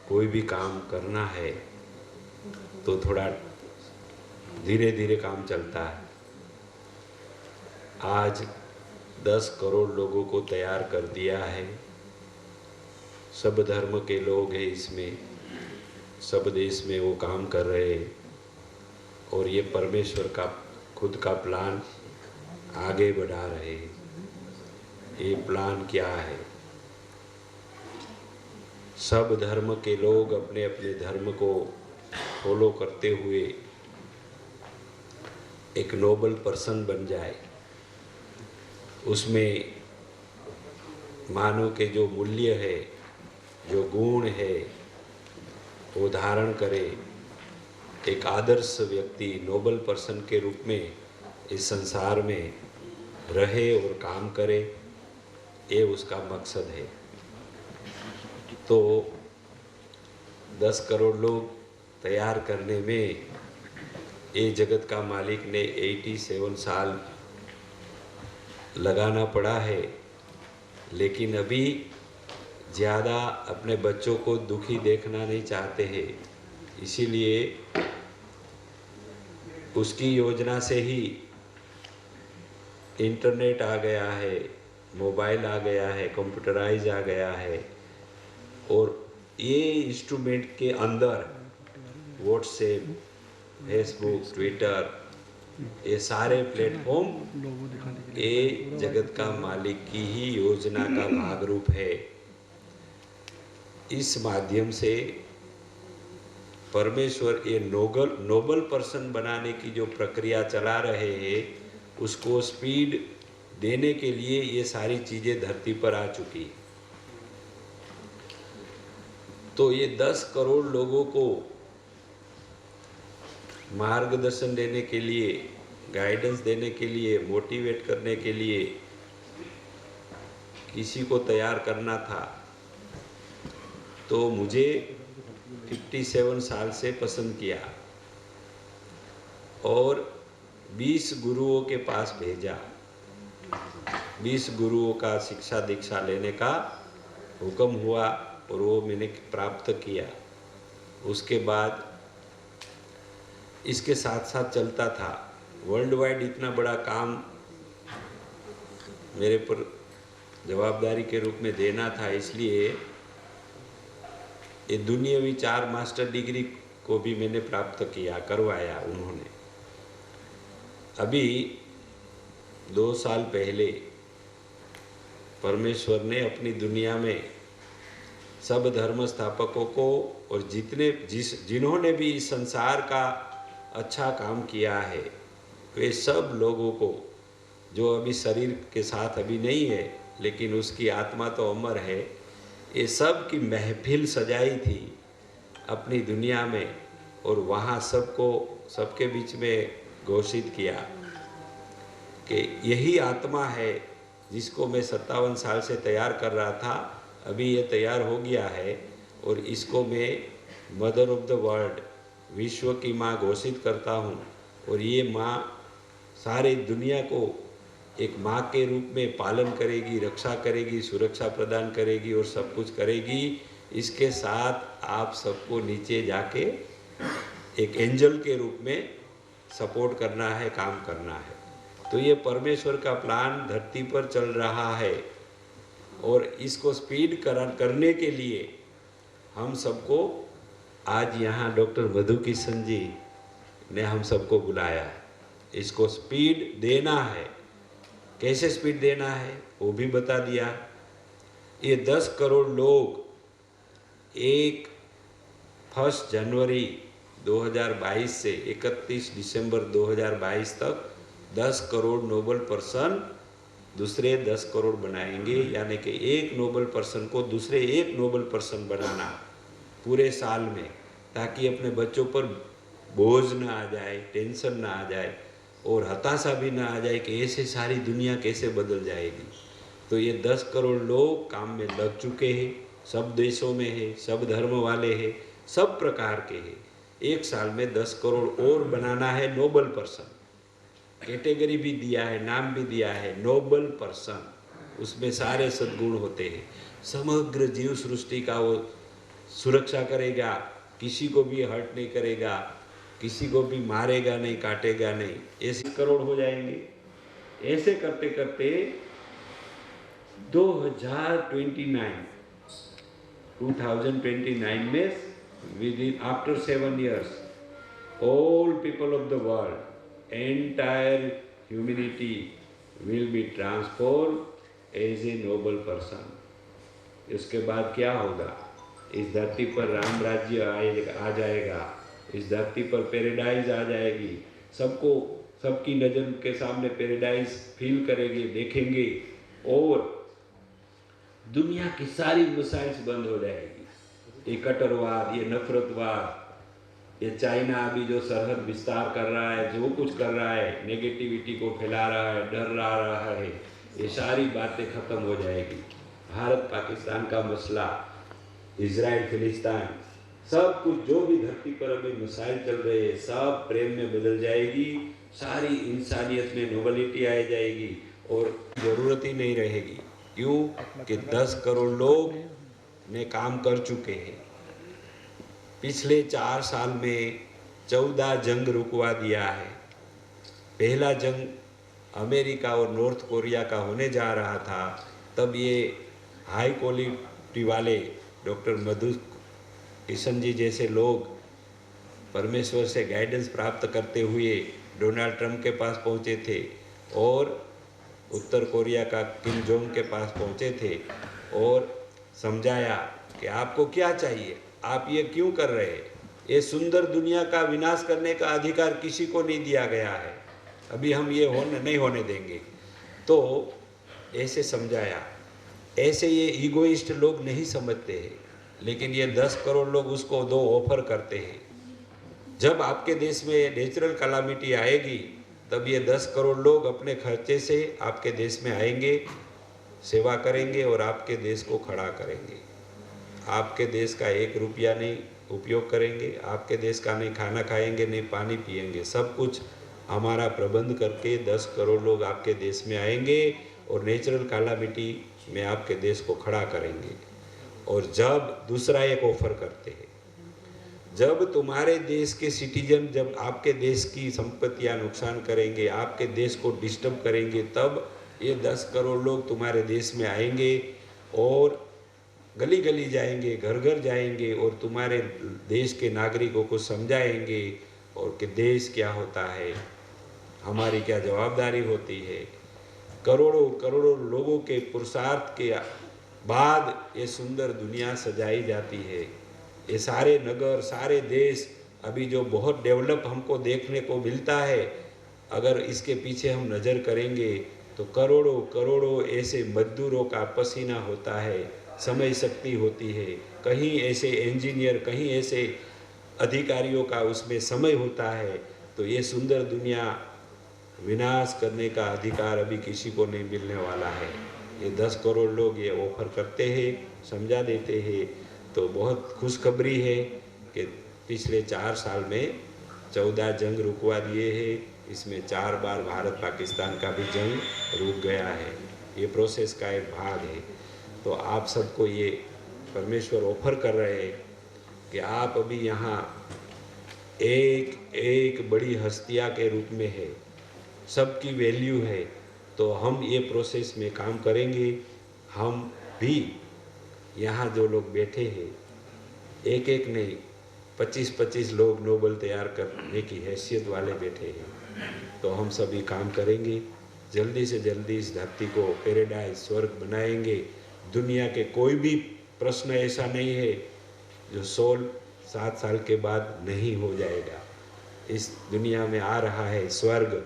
कोई भी काम करना है तो थोड़ा धीरे धीरे काम चलता है। आज 10 करोड़ लोगों को तैयार कर दिया है। सब धर्म के लोग हैं इसमें, सब देश में वो काम कर रहे हैं और ये परमेश्वर का खुद का प्लान आगे बढ़ा रहे हैं। ये प्लान क्या है? सब धर्म के लोग अपने अपने धर्म को फॉलो करते हुए एक नोबल पर्सन बन जाए, उसमें मानव के जो मूल्य है, जो गुण है, वो धारण करे, एक आदर्श व्यक्ति नोबल पर्सन के रूप में इस संसार में रहे और काम करे, ये उसका मकसद है। तो 10 करोड़ लोग तैयार करने में ये जगत का मालिक ने 87 साल लगाना पड़ा है, लेकिन अभी ज़्यादा अपने बच्चों को दुखी देखना नहीं चाहते हैं, इसीलिए उसकी योजना से ही इंटरनेट आ गया है, मोबाइल आ गया है, कंप्यूटराइज आ गया है, और ये इंस्ट्रूमेंट के अंदर व्हाट्सएप, फेसबुक, ट्विटर, ये सारे प्लेटफॉर्म ये जगत का मालिक की ही योजना का भाग रूप है। इस माध्यम से परमेश्वर ये नोबल पर्सन बनाने की जो प्रक्रिया चला रहे हैं, उसको स्पीड देने के लिए ये सारी चीज़ें धरती पर आ चुकी है। तो ये 10 करोड़ लोगों को मार्गदर्शन देने के लिए, गाइडेंस देने के लिए, मोटिवेट करने के लिए किसी को तैयार करना था, तो मुझे 57 साल से पसंद किया और 20 गुरुओं के पास भेजा। 20 गुरुओं का शिक्षा दीक्षा लेने का हुक्म हुआ और वो मैंने प्राप्त किया। उसके बाद इसके साथ साथ चलता था। वर्ल्ड वाइड इतना बड़ा काम मेरे पर जवाबदारी के रूप में देना था, इसलिए ये दुनियावी 4 मास्टर डिग्री को भी मैंने प्राप्त किया, करवाया उन्होंने। अभी 2 साल पहले परमेश्वर ने अपनी दुनिया में सब धर्म स्थापकों को और जिन्होंने भी इस संसार का अच्छा काम किया है, वे सब लोगों को, जो अभी शरीर के साथ अभी नहीं है लेकिन उसकी आत्मा तो अमर है, ये सब की महफिल सजाई थी अपनी दुनिया में, और वहाँ सबके बीच में घोषित किया कि यही आत्मा है जिसको मैं 57 साल से तैयार कर रहा था, अभी ये तैयार हो गया है, और इसको मैं मदर ऑफ द वर्ल्ड, विश्व की माँ घोषित करता हूँ। और ये माँ सारी दुनिया को एक माँ के रूप में पालन करेगी, रक्षा करेगी, सुरक्षा प्रदान करेगी और सब कुछ करेगी। इसके साथ आप सबको नीचे जाके एक एंजल के रूप में सपोर्ट करना है, काम करना है। तो ये परमेश्वर का प्लान धरती पर चल रहा है, और इसको स्पीड करने के लिए हम सबको आज यहाँ डॉक्टर मधु किशन जी ने हम सबको बुलाया है। इसको स्पीड देना है। कैसे स्पीड देना है वो भी बता दिया। ये 10 करोड़ लोग 1 जनवरी 2022 से 31 दिसंबर 2022 तक 10 करोड़ नोबल पर्सन दूसरे 10 करोड़ बनाएंगे, यानी कि एक नोबल पर्सन को दूसरे एक नोबल पर्सन बनाना पूरे साल में, ताकि अपने बच्चों पर बोझ ना आ जाए, टेंशन ना आ जाए और हताशा भी ना आ जाए कि ऐसे सारी दुनिया कैसे बदल जाएगी। तो ये 10 करोड़ लोग काम में लग चुके हैं, सब देशों में है, सब धर्म वाले हैं, सब प्रकार के हैं। एक साल में 10 करोड़ और बनाना है नोबल पर्सन। कैटेगरी भी दिया है, नाम भी दिया है, नोबल पर्सन। उसमें सारे सद्गुण होते हैं, समग्र जीव सृष्टि का वो सुरक्षा करेगा, किसी को भी हर्ट नहीं करेगा, किसी को भी मारेगा नहीं, काटेगा नहीं, ऐसे करोड़ हो जाएंगे। ऐसे करते करते 2029 में within after 7 years all people of the world, entire humanity will be transformed as a noble person. इसके बाद क्या होगा? इस धरती पर राम राज्य आ जाएगा, इस धरती पर पैराडाइज आ जाएगी, सबको सबकी नज़र के सामने पैराडाइज फील करेंगे, देखेंगे, और दुनिया की सारी मिसाइल्स बंद हो जाएगी। ये कट्टरवाद, ये नफरतवाद, ये चाइना अभी जो सरहद विस्तार कर रहा है, जो कुछ कर रहा है, नेगेटिविटी को फैला रहा है, डर रहा है, ये सारी बातें खत्म हो जाएगी। भारत पाकिस्तान का मसला, इजराइल फिलिस्तीन, सब कुछ जो भी धरती पर अभी मिसाइल चल रहे हैं, सब प्रेम में बदल जाएगी। सारी इंसानियत में नोबलिटी आ जाएगी और ज़रूरत ही नहीं रहेगी। क्यों कि 10 करोड़ लोग ने काम कर चुके हैं। पिछले 4 साल में 14 जंग रुकवा दिया है। पहला जंग अमेरिका और नॉर्थ कोरिया का होने जा रहा था, तब ये हाई क्वालिटी वाले डॉक्टर मधु किशन जी जैसे लोग परमेश्वर से गाइडेंस प्राप्त करते हुए डोनाल्ड ट्रंप के पास पहुँचे थे और उत्तर कोरिया का किम जोंग के पास पहुँचे थे और समझाया कि आपको क्या चाहिए, आप ये क्यों कर रहे हैं, ये सुंदर दुनिया का विनाश करने का अधिकार किसी को नहीं दिया गया है, अभी हम ये नहीं होने देंगे। तो ऐसे समझाया। ऐसे ये ईगोइस्ट लोग नहीं समझते हैं, लेकिन ये 10 करोड़ लोग उसको 2 ऑफर करते हैं। जब आपके देश में नेचुरल कैलामिटी आएगी, तब ये 10 करोड़ लोग अपने खर्चे से आपके देश में आएंगे, सेवा करेंगे और आपके देश को खड़ा करेंगे। आपके देश का 1 रुपया नहीं उपयोग करेंगे, आपके देश का नहीं खाना खाएंगे, नहीं पानी पिएंगे, सब कुछ हमारा प्रबंध करके 10 करोड़ लोग आपके देश में आएंगे और नेचुरल कैलामिटी में आपके देश को खड़ा करेंगे। और जब दूसरा एक ऑफर करते हैं, जब तुम्हारे देश के सिटीजन जब आपके देश की संपत्तियां नुकसान करेंगे, आपके देश को डिस्टर्ब करेंगे, तब ये 10 करोड़ लोग तुम्हारे देश में आएंगे और गली गली जाएंगे, घर घर जाएंगे और तुम्हारे देश के नागरिकों को समझाएंगे और कि देश क्या होता है, हमारी क्या जवाबदारी होती है। करोड़ों करोड़ों लोगों के पुरुषार्थ के बाद ये सुंदर दुनिया सजाई जाती है। ये सारे नगर, सारे देश अभी जो बहुत डेवलप हमको देखने को मिलता है, अगर इसके पीछे हम नज़र करेंगे तो करोड़ों करोड़ों ऐसे मजदूरों का पसीना होता है, समय शक्ति होती है, कहीं ऐसे इंजीनियर, कहीं ऐसे अधिकारियों का उसमें समय होता है। तो ये सुंदर दुनिया विनाश करने का अधिकार अभी किसी को नहीं मिलने वाला है। ये 10 करोड़ लोग ये ऑफर करते हैं, समझा देते हैं। तो बहुत खुशखबरी है कि पिछले 4 साल में 14 जंग रुकवा दिए हैं, इसमें 4 बार भारत पाकिस्तान का भी जंग रुक गया है। ये प्रोसेस का एक भाग है। तो आप सबको ये परमेश्वर ऑफर कर रहे हैं कि आप अभी यहाँ एक एक बड़ी हस्तियाँ के रूप में है, सबकी वैल्यू है। तो हम ये प्रोसेस में काम करेंगे। हम भी यहाँ जो लोग बैठे हैं, एक एक नहीं 25-25 लोग नोबल तैयार करने की हैसियत वाले बैठे हैं। तो हम सभी काम करेंगे, जल्दी से जल्दी इस धरती को पैराडाइज स्वर्ग बनाएंगे। दुनिया के कोई भी प्रश्न ऐसा नहीं है जो 7 साल के बाद नहीं हो जाएगा। इस दुनिया में आ रहा है स्वर्ग,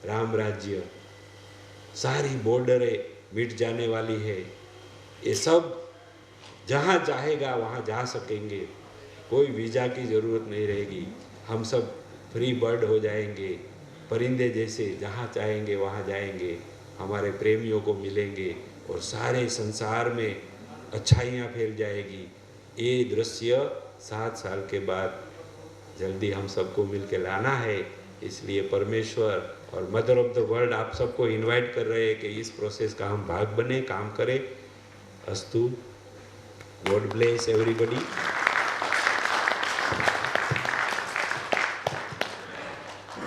राम राज्य, सारी बॉर्डरें मिट जाने वाली है। ये सब जहाँ चाहेगा वहाँ जा सकेंगे, कोई वीज़ा की ज़रूरत नहीं रहेगी। हम सब फ्री बर्ड हो जाएंगे, परिंदे जैसे जहाँ चाहेंगे वहाँ जाएंगे, हमारे प्रेमियों को मिलेंगे और सारे संसार में अच्छाइयाँ फैल जाएगी। ये दृश्य 7 साल के बाद जल्दी हम सबको मिल के लाना है। इसलिए परमेश्वर और मदर ऑफ द वर्ल्ड आप सबको इनवाइट कर रहे हैं कि इस प्रोसेस का हम भाग बने, काम करें। अस्तु, गॉड ब्लेस एवरीबॉडी।